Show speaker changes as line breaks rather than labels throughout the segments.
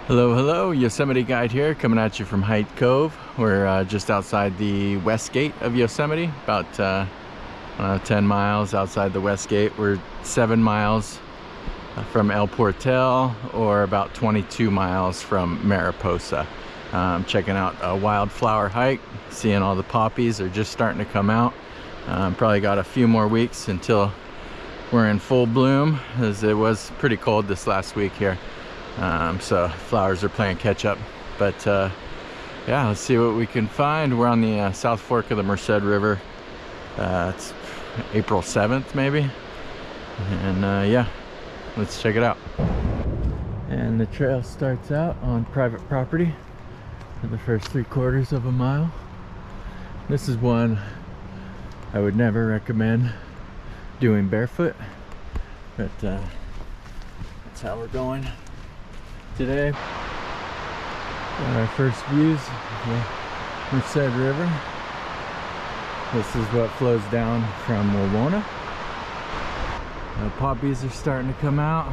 Hello, hello, Yosemite Guide here, coming at you from Hite, Cove. We're just outside the west gate of Yosemite, about 10 miles outside the west gate. We're 7 miles from El Portal, or about 22 miles from Mariposa. Checking out a wildflower hike, seeing all the poppies are just starting to come out. Probably got a few more weeks until we're in full bloom, as it was pretty cold this last week here. So flowers are playing catch up, but yeah, let's see what we can find. We're on the South Fork of the Merced River. It's April 7th maybe, and yeah, let's check it out. And the trail starts out on private property for the first 3/4 of a mile. This is one I would never recommend doing barefoot, but that's how we're going today. Got our first views of the Merced River. This is what flows down from Wawona. The poppies are starting to come out.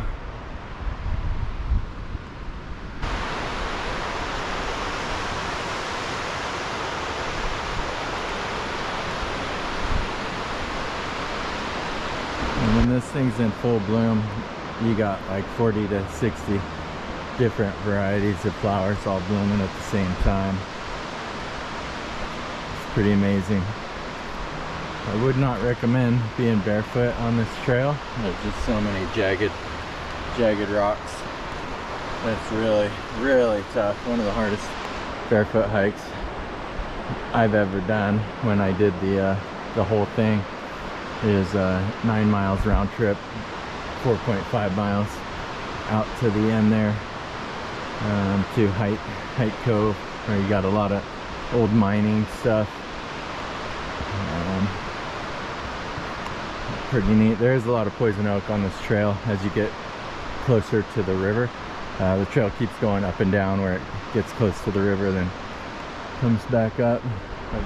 And when this thing's in full bloom, you got like 40 to 60 different varieties of flowers all blooming at the same time. It's pretty amazing. I would not recommend being barefoot on this trail. There's just so many jagged rocks. That's really tough. One of the hardest barefoot hikes I've ever done. When I did the whole thing, it is 9 miles round trip, 4.5 miles out to the end there, to Hite Cove, where you got a lot of old mining stuff. Pretty neat. There's a lot of poison oak on this trail as you get closer to the river. The trail keeps going up and down where it gets close to the river, then comes back up.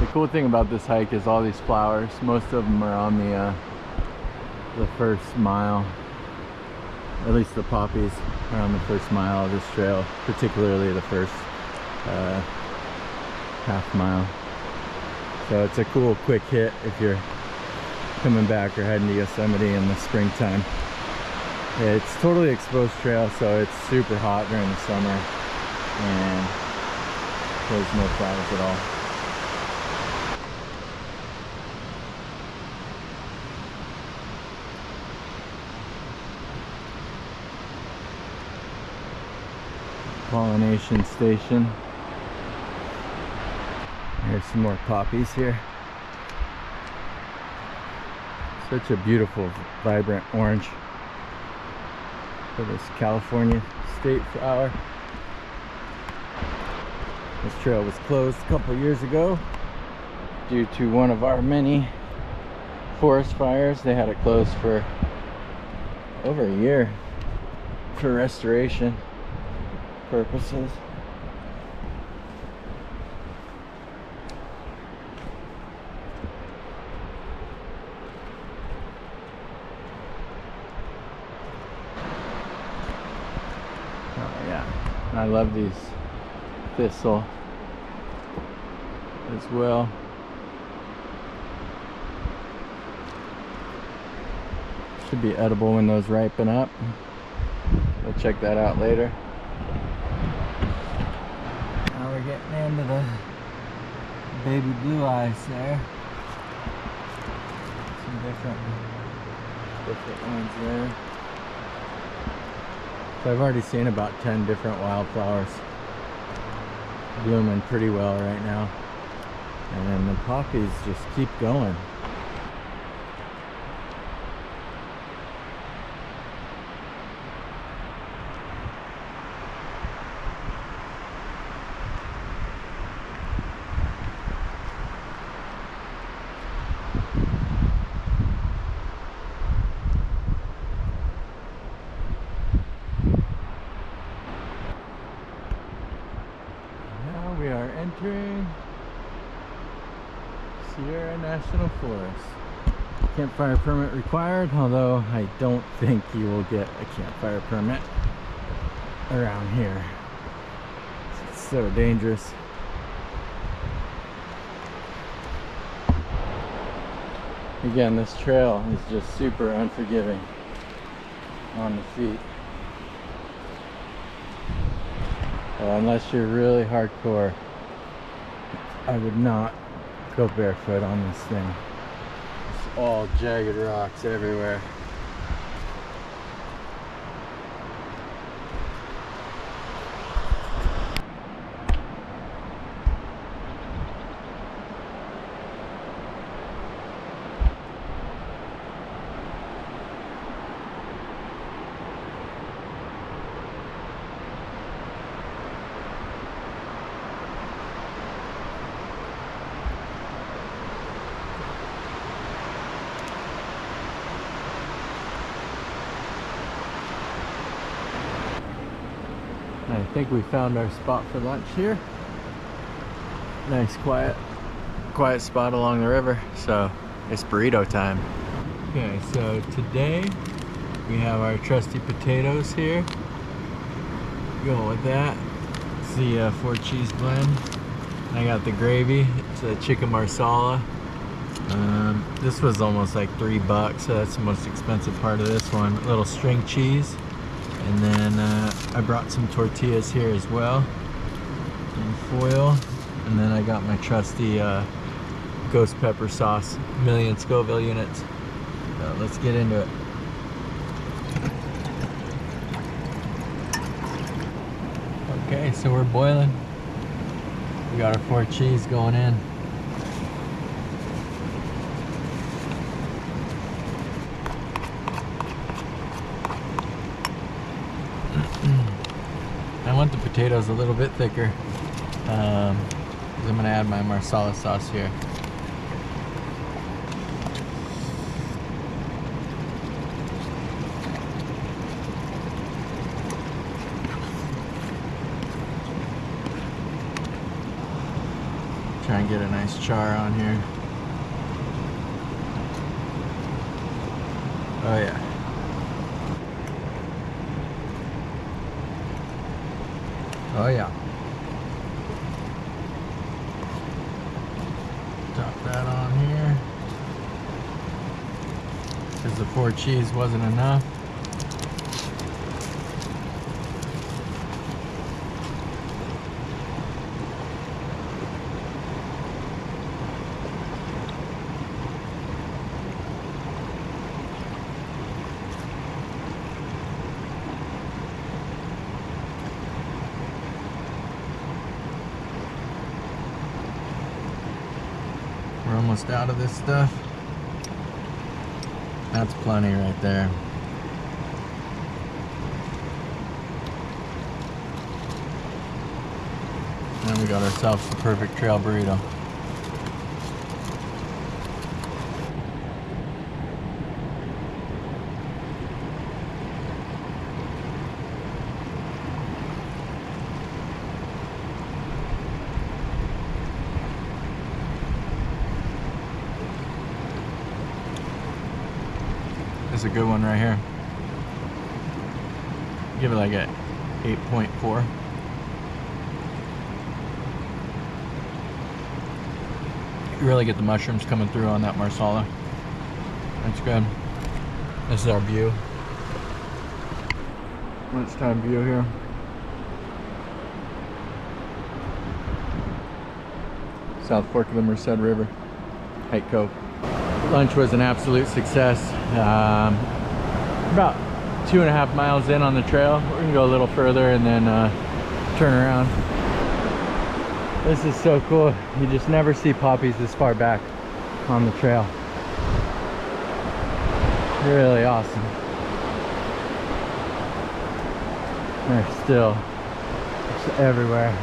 The cool thing about this hike is all these flowers. Most of them are on the first mile. At least the poppies are on the first mile of this trail, particularly the first half mile. So it's a cool quick hit if you're coming back or heading to Yosemite in the springtime. It's totally exposed trail, so it's super hot during the summer, and there's no flowers at all. Pollination station. There's some more poppies here. Such a beautiful, vibrant orange for this California state flower. This trail was closed a couple years ago due to one of our many forest fires. They had it closed for over a year for restoration purposes. Oh yeah, I love these thistle as well. Should be edible when those ripen up. We'll check that out later. Now we're getting into the baby blue eyes there. Some different ones there. So I've already seen about 10 different wildflowers blooming pretty well right now, and then the poppies just keep going. We are entering Sierra National Forest. Campfire permit required, although I don't think you will get a campfire permit around here. so dangerous. Again, this trail is just super unforgiving on the feet. Unless you're really hardcore, I would not go barefoot on this thing. It's all jagged rocks everywhere. I think we found our spot for lunch here. Nice quiet spot along the river, so it's burrito time. Okay, so today we have our trusty potatoes here. Go with that. It's the 4 cheese blend. I got the gravy. It's a chicken marsala. This was almost like $3, so that's the most expensive part of this one. A little string cheese. And then I brought some tortillas here as well, and foil. And then I got my trusty ghost pepper sauce, 1,000,000 Scoville units. So let's get into it. Okay, so we're boiling. We got our 4 cheese going in. I want the potatoes a little bit thicker, because I'm going to add my marsala sauce here. Try and get a nice char on here. Oh yeah. Oh yeah. Drop that on here. Because the 4 cheese wasn't enough. We're almost out of this stuff. That's plenty right there. And we got ourselves the perfect trail burrito. This is a good one right here. Give it like a 8.4. You really get the mushrooms coming through on that marsala. That's good. This is our view. Lunchtime view here. South Fork of the Merced River, Hite Cove. Lunch was an absolute success. About 2.5 miles in on the trail. We're gonna go a little further and then turn around. This is so cool. You just never see poppies this far back on the trail. Really awesome. They're still just everywhere.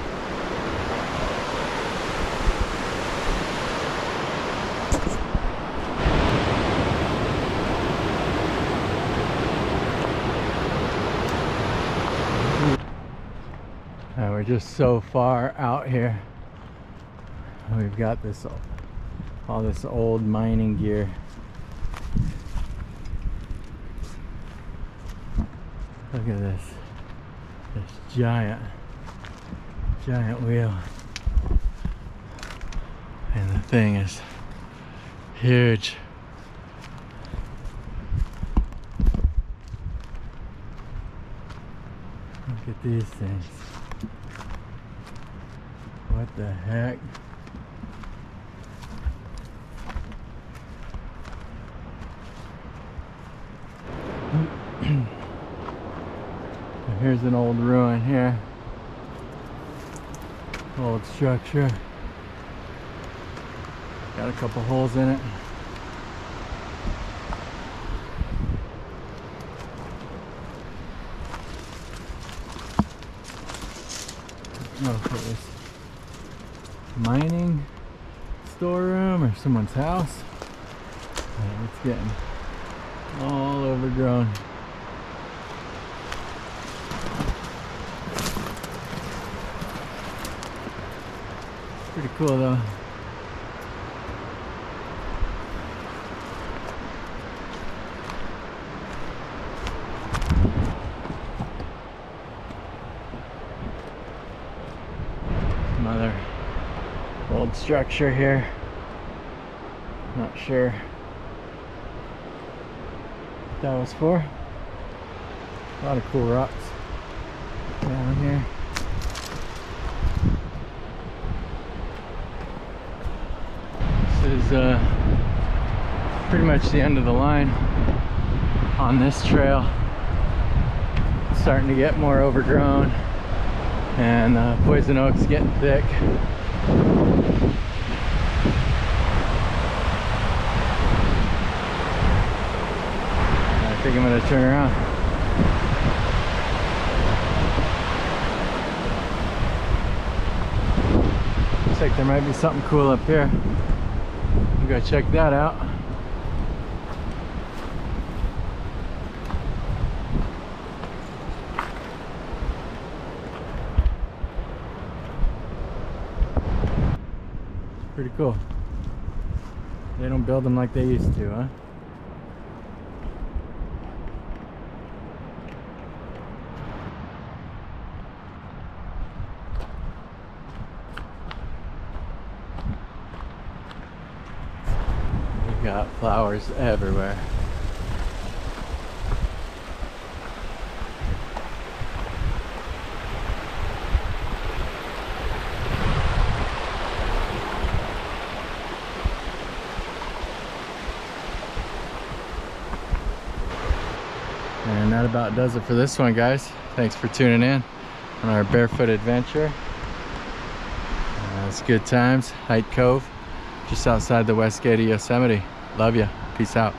We're just so far out here. We've got this all this old mining gear. Look at this giant giant wheel. And the thing is huge. Look at these things. What the heck? Here's an old ruin here. Old structure. Got a couple holes in it. I don't know if it was mining storeroom or someone's house. It's getting all overgrown. Pretty cool though. Some other old structure here. Not sure what that was for. A lot of cool rocks down here. This is pretty much the end of the line on this trail. It's starting to get more overgrown, and poison oak's getting thick. I think I'm going to turn around. Looks like there might be something cool up here. Go check that out. Pretty cool. They don't build them like they used to, huh? Got flowers everywhere. And that about does it for this one, guys. Thanks for tuning in on our barefoot adventure. It's good times. Hite Cove, just outside the west gate of Yosemite. Love ya. Peace out.